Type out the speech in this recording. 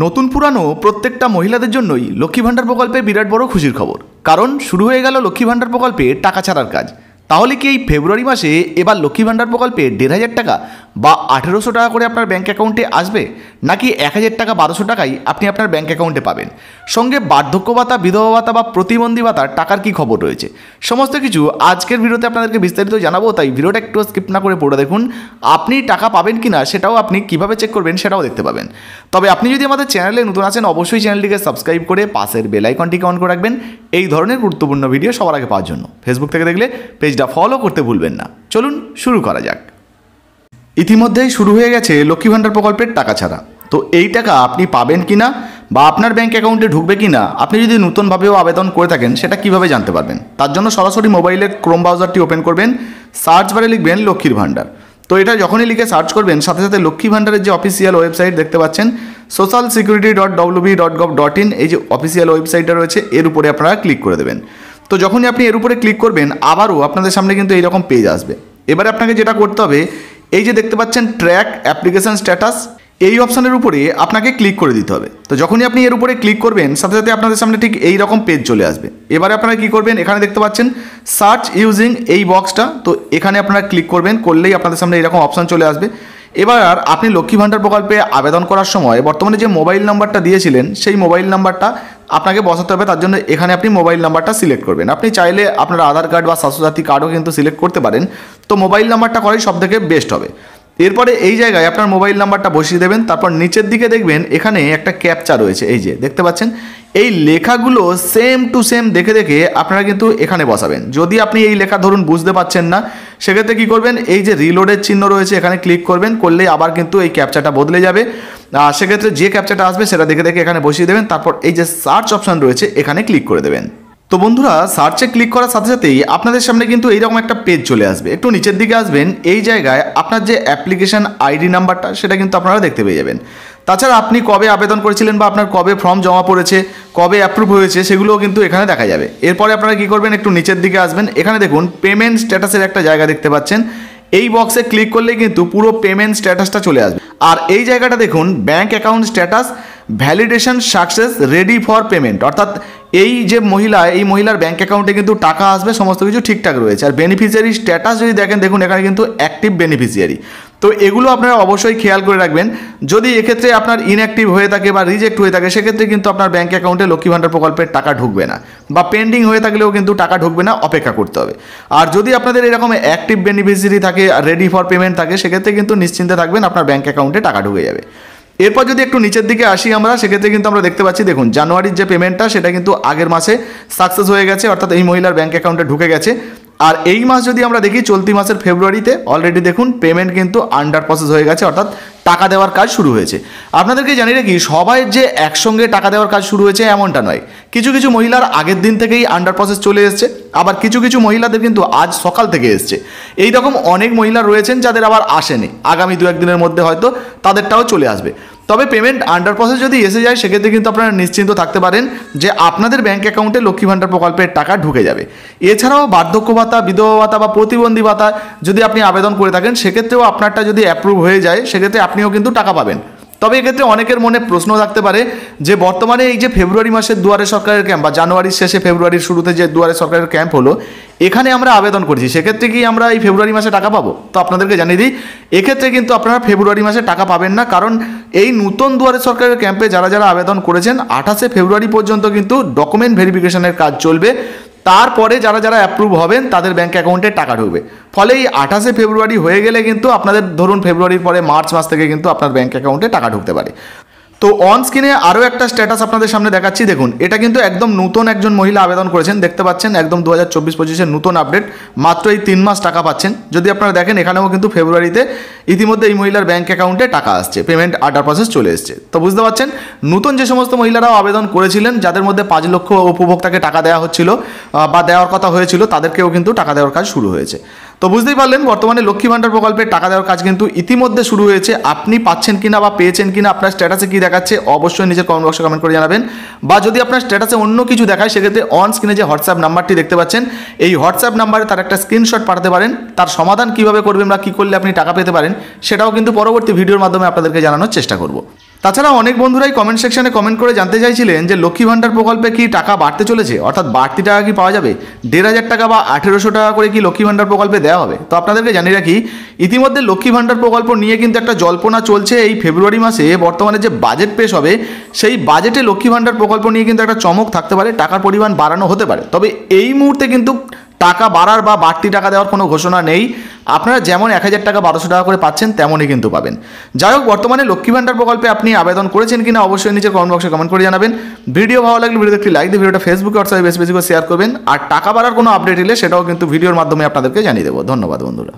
নতুন পুরানো প্রত্যেকটা মহিলাদের জন্যই লক্ষ্মী ভাণ্ডার প্রকল্পে বিরাট বড় খুশির খবর। কারণ শুরু হয়ে গেল লক্ষ্মী ভাণ্ডার প্রকল্পে টাকা ছাড়ার কাজ। তাহলে কি এই ফেব্রুয়ারি মাসে এবার লক্ষ্মী ভাণ্ডার প্রকল্পে ১,৫০০ টাকা বা ১৮০০ টাকা করে আপনার ব্যাঙ্ক অ্যাকাউন্টে আসবে, নাকি ১,০০০ টাকা ১,২০০ টাকাই আপনি আপনার ব্যাঙ্ক অ্যাকাউন্টে পাবেন? সঙ্গে বার্ধক্য ভাতা, বিধবা ভাতা বা প্রতিবন্ধী ভাতার টাকার কী খবর রয়েছে, সমস্ত কিছু আজকের ভিডিওতে আপনাদেরকে বিস্তারিত জানাবো। তাই ভিডিওটা একটু স্কিপ না করে পড়ে দেখুন। আপনি টাকা পাবেন কি না সেটাও আপনি কীভাবে চেক করবেন সেটাও দেখতে পাবেন। তবে আপনি যদি আমাদের চ্যানেলে নতুন আছেন, অবশ্যই চ্যানেলটিকে সাবস্ক্রাইব করে পাশের বেল আইকনটিকে অন করে রাখবেন এই ধরনের গুরুত্বপূর্ণ ভিডিও সবার আগে পাওয়ার জন্য। ফেসবুক থেকে দেখলে পেজটা ফলো করতে ভুলবেন না। চলুন শুরু করা যাক। ইতিমধ্যেই শুরু হয়ে গেছে লক্ষ্মী ভাণ্ডার প্রকল্পের টাকা ছাড়া। তো এই টাকা আপনি পাবেন কিনা বা আপনার ব্যাঙ্ক অ্যাকাউন্টে ঢুকবে কিনা, আপনি যদি নতুনভাবেও আবেদন করে থাকেন সেটা কিভাবে জানতে পারবেন? তার জন্য সরাসরি মোবাইলের ক্রোম ব্রাউজারটি ওপেন করবেন, সার্চ বারে লিখবেন লক্ষ্মীর ভাণ্ডার। তো এটা যখনই লিখে সার্চ করবেন, সাথে সাথে লক্ষ্মী ভাণ্ডারের যে অফিসিয়াল ওয়েবসাইট দেখতে পাচ্ছেন socialsecurity.wb.gov.in, এই যে অফিসিয়াল ওয়েবসাইটটা রয়েছে এর উপরে আপনারা ক্লিক করে দেবেন। তো যখনই আপনি এর উপরে ক্লিক করবেন, আবারও আপনাদের সামনে কিন্তু এইরকম পেজ আসবে। এবারে আপনাকে যেটা করতে হবে, এই যে দেখতে পাচ্ছেন ট্র্যাক অ্যাপ্লিকেশন স্ট্যাটাস, এই অপশানের উপরে আপনাকে ক্লিক করে দিতে হবে। তো যখনই আপনি এর উপরে ক্লিক করবেন, সাথে সাথে আপনাদের সামনে ঠিক এই রকম পেজ চলে আসবে। এবারে আপনারা কী করবেন, এখানে দেখতে পাচ্ছেন সার্চ ইউজিং এই বক্সটা, তো এখানে আপনারা ক্লিক করবেন, করলেই আপনাদের সামনে এরকম অপশান চলে আসবে। এবার আপনি লক্ষ্মী ভাণ্ডার প্রকল্পে আবেদন করার সময় বর্তমানে যে মোবাইল নাম্বারটা দিয়েছিলেন সেই মোবাইল নাম্বারটা আপনাকে বসাতে হবে। তার জন্য এখানে আপনি মোবাইল নাম্বারটা সিলেক্ট করবেন। আপনি চাইলে আপনার আধার কার্ড বা স্বাস্থ্যসাথী কার্ডও কিন্তু সিলেক্ট করতে পারেন। তো মোবাইল নাম্বারটা করাই সবথেকে বেস্ট হবে। এরপরে এই জায়গায় আপনার মোবাইল নাম্বারটা বসিয়ে দেবেন। তারপর নিচের দিকে দেখবেন এখানে একটা ক্যাপচা রয়েছে, এই যে দেখতে পাচ্ছেন। এই লেখাগুলো সেম টু সেম দেখে দেখে আপনারা কিন্তু এখানে বসাবেন। যদি আপনি এই লেখা ধরুন বুঝতে পারছেন না, সেক্ষেত্রে কী করবেন, এই যে রিলোডের চিহ্ন রয়েছে এখানে ক্লিক করবেন, করলেই আবার কিন্তু এই ক্যাপচাটা বদলে যাবে। সেক্ষেত্রে যে ক্যাপচাটা আসবে সেটা দেখে দেখে এখানে বসিয়ে দেবেন। তারপর এই যে সার্চ অপশান রয়েছে এখানে ক্লিক করে দেবেন। তো বন্ধুরা, সার্চে ক্লিক করার সাথে সাথেই আপনাদের সামনে কিন্তু এইরকম একটা পেজ চলে আসবে। একটু নিচের দিকে আসবেন, এই জায়গায় আপনার যে অ্যাপ্লিকেশন আইডি নাম্বারটা সেটা কিন্তু আপনারা দেখতে পেয়ে যাবেন। তাছাড়া আপনি কবে আবেদন করেছিলেন বা আপনার কবে ফর্ম জমা পড়েছে, কবে অ্যাপ্রুভ হয়েছে, সেগুলোও কিন্তু এখানে দেখা যাবে। এরপরে আপনারা কী করবেন, একটু নিচের দিকে আসবেন, এখানে দেখুন পেমেন্ট স্ট্যাটাসের একটা জায়গা দেখতে পাচ্ছেন। এই বক্সে ক্লিক করলে কিন্তু পুরো পেমেন্ট স্ট্যাটাসটা চলে আসবে। আর এই জায়গাটা দেখুন bank account status validation success ready for payment, অর্থাৎ এই যে মহিলা, এই মহিলার ব্যাঙ্ক অ্যাকাউন্টে কিন্তু টাকা আসবে, সমস্ত কিছু ঠিকঠাক রয়েছে। আর বেনিফিশিয়ারি স্ট্যাটাস যদি দেখেন, দেখুন এখানে কিন্তু অ্যাক্টিভ বেনিফিশিয়ারি। তো এগুলো আপনারা অবশ্যই খেয়াল করে রাখবেন। যদি এক্ষেত্রে আপনার ইনঅ্যাক্টিভ হয়ে থাকে বা রিজেক্ট হয়ে থাকে, সেক্ষেত্রে কিন্তু আপনার ব্যাঙ্ক অ্যাকাউন্টে লক্ষ্মী ভাণ্ডার প্রকল্পের টাকা ঢুকবে না, বা পেন্ডিং হয়ে থাকলেও কিন্তু টাকা ঢুকবে না, অপেক্ষা করতে হবে। আর যদি আপনাদের এরকম অ্যাক্টিভ বেনিফিশিয়ারি থাকে, রেডি ফর পেমেন্ট থাকে, সেক্ষেত্রে কিন্তু নিশ্চিন্তে থাকবেন আপনার ব্যাঙ্ক অ্যাকাউন্টে টাকা ঢুকে যাবে। এরপর যদি একটু নিচের দিকে আসি আমরা, সেক্ষেত্রে কিন্তু আমরা দেখতে পাচ্ছি, দেখুন জানুয়ারির যে পেমেন্টটা সেটা কিন্তু আগের মাসে সাকসেস হয়ে গেছে, অর্থাৎ এই মহিলার ব্যাঙ্ক অ্যাকাউন্টে ঢুকে গেছে। আর এই মাস যদি আমরা দেখি, চলতি মাসের ফেব্রুয়ারিতে অলরেডি দেখুন পেমেন্ট কিন্তু আন্ডার প্রসেস হয়ে গেছে, অর্থাৎ টাকা দেওয়ার কাজ শুরু হয়েছে। আপনাদেরকে জানিয়ে রাখি, সবাই যে একসঙ্গে টাকা দেওয়ার কাজ শুরু হয়েছে এমনটা নয়। কিছু কিছু মহিলার আগের দিন থেকেই আন্ডার প্রসেস চলে এসছে, আবার কিছু কিছু মহিলাদের কিন্তু আজ সকাল থেকে এসছে। এই রকম অনেক মহিলা রয়েছেন যাদের আবার আসেনি, আগামী 2-1 দিনের মধ্যে হয়তো তাদেরটাও চলে আসবে। তবে পেমেন্ট আন্ডার প্রসেস যদি এসে যায়, সেক্ষেত্রে কিন্তু আপনারা নিশ্চিন্ত থাকতে পারেন যে আপনাদের ব্যাঙ্ক অ্যাকাউন্টে লক্ষ্মী ভাণ্ডার প্রকল্পের টাকা ঢুকে যাবে। এছাড়াও বার্ধক্য ভাতা, বিধবা ভাতা বা প্রতিবন্ধী ভাতা যদি আপনি আবেদন করে থাকেন, সেক্ষেত্রেও আপনারটা যদি অ্যাপ্রুভ হয়ে যায়, সেক্ষেত্রে আপনিও কিন্তু টাকা পাবেন। তবে এক্ষেত্রে অনেকের মনে প্রশ্ন থাকতে পারে যে বর্তমানে এই যে ফেব্রুয়ারি মাসের দুয়ারে সরকারের ক্যাম্প বা জানুয়ারির শেষে ফেব্রুয়ারির শুরুতে যে দুয়ারে সরকারের ক্যাম্প হলো, এখানে আমরা আবেদন করছি, সেক্ষেত্রে কি আমরা এই ফেব্রুয়ারি মাসে টাকা পাবো? তো আপনাদেরকে জানিয়ে দিই, এক্ষেত্রে কিন্তু আপনারা ফেব্রুয়ারি মাসে টাকা পাবেন না। কারণ এই নতুন দুয়ারে সরকারের ক্যাম্পে যারা যারা আবেদন করেছেন 28শে ফেব্রুয়ারি পর্যন্ত কিন্তু ডকুমেন্ট ভেরিফিকেশনের কাজ চলবে। তারপরে যারা যারা অ্যাপ্রুভ হবেন তাদের ব্যাঙ্ক অ্যাকাউন্টে টাকা ঢুকবে। ফলে এই 28শে ফেব্রুয়ারি হয়ে গেলে কিন্তু আপনাদের ধরুন ফেব্রুয়ারির পরে মার্চ মাস থেকে কিন্তু আপনার ব্যাঙ্ক অ্যাকাউন্টে টাকা ঢুকতে পারে। তো অন স্ক্রিনে আরও একটা স্ট্যাটাস আপনাদের সামনে দেখাচ্ছি, দেখুন এটা কিন্তু একদম নতুন একজন মহিলা আবেদন করেছেন, দেখতে পাচ্ছেন একদম 2024-25-এর নতুন আপডেট, মাত্র এই 3 মাস টাকা পাচ্ছেন। যদি আপনারা দেখেন এখানেও কিন্তু ফেব্রুয়ারিতে ইতিমধ্যে এই মহিলার ব্যাঙ্ক অ্যাকাউন্টে টাকা আসছে, পেমেন্ট আন্ডার প্রসেস চলে এসছে। তো বুঝতে পারছেন, নতুন যে সমস্ত মহিলারাও আবেদন করেছিলেন, যাদের মধ্যে 5 লক্ষ উপভোক্তাকে টাকা দেওয়া হচ্ছিল বা দেওয়ার কথা হয়েছিল, তাদেরকেও কিন্তু টাকা দেওয়ার কাজ শুরু হয়েছে। তো বুঝতেই পারলেন বর্তমানে লক্ষ্মী ভাণ্ডার প্রকল্পের টাকা দেওয়ার কাজ কিন্তু ইতিমধ্যে শুরু হয়েছে। আপনি পাচ্ছেন কিনা বা পেয়েছেন কিনা, আপনার স্ট্যাটাসে কী দেখাচ্ছে অবশ্যই নিজের কমেন্ট বক্সে কমেন্ট করে জানাবেন। বা যদি আপনার স্ট্যাটাসে অন্য কিছু দেখায়, সেক্ষেত্রে অন স্ক্রিনে যে হোয়াটসঅ্যাপ নাম্বারটি দেখতে পাচ্ছেন, এই হোয়াটসঅ্যাপ নাম্বারে তার একটা স্ক্রিনশট পাঠাতে পারেন। তার সমাধান কীভাবে করবেন বা কী করলে আপনি টাকা পেতে পারেন, সেটাও কিন্তু পরবর্তী ভিডিওর মাধ্যমে আপনাদেরকে জানানোর চেষ্টা করব। তাছাড়া অনেক বন্ধুরাই কমেন্ট সেকশনে কমেন্ট করে জানতে চাইছিলেন যে লক্ষ্মী ভাণ্ডার প্রকল্পে কি টাকা বাড়তে চলেছে, অর্থাৎ বাড়তি টাকা কি পাওয়া যাবে, 1,500 টাকা বা 1,800 টাকা করে কি লক্ষ্মী ভাণ্ডার প্রকল্পে দেওয়া হবে। তো আপনাদেরকে জানিয়ে রাখি, ইতিমধ্যে লক্ষ্মী ভাণ্ডার প্রকল্প নিয়ে কিন্তু একটা জল্পনা চলছে। এই ফেব্রুয়ারি মাসে বর্তমানে যে বাজেট পেশ হবে, সেই বাজেটে লক্ষ্মী ভাণ্ডার প্রকল্প নিয়ে কিন্তু একটা চমক থাকতে পারে, টাকার পরিমাণ বাড়ানো হতে পারে। তবে এই মুহূর্তে কিন্তু টাকা বাড়ার বা বাড়তি টাকা দেওয়ার কোনো ঘোষণা নেই। আপনারা যেমন 1,000 টাকা 1,200 টাকা করে পাচ্ছেন তেমনই কিন্তু পাবেন। যাই হোক, বর্তমানে লক্ষ্মী ভাণ্ডার প্রকল্পে আপনি আবেদন করেছেন কিনা অবশ্যই নিচে কমেন্ট বক্সে কমেন্ট করে জানাবেন। ভিডিও ভালো লাগলে ভিডিওতে একটি লাইক দিয়ে ভিডিওটা ফেসবুকে হোয়াটসঅ্যাপে বেশি বেশি করে শেয়ার করবেন। আর টাকা বাড়ার কোনো আপডেট এলে সেটাও কিন্তু ভিডিওর মাধ্যমে আপনাদেরকে জানিয়ে দেবো। ধন্যবাদ বন্ধুরা।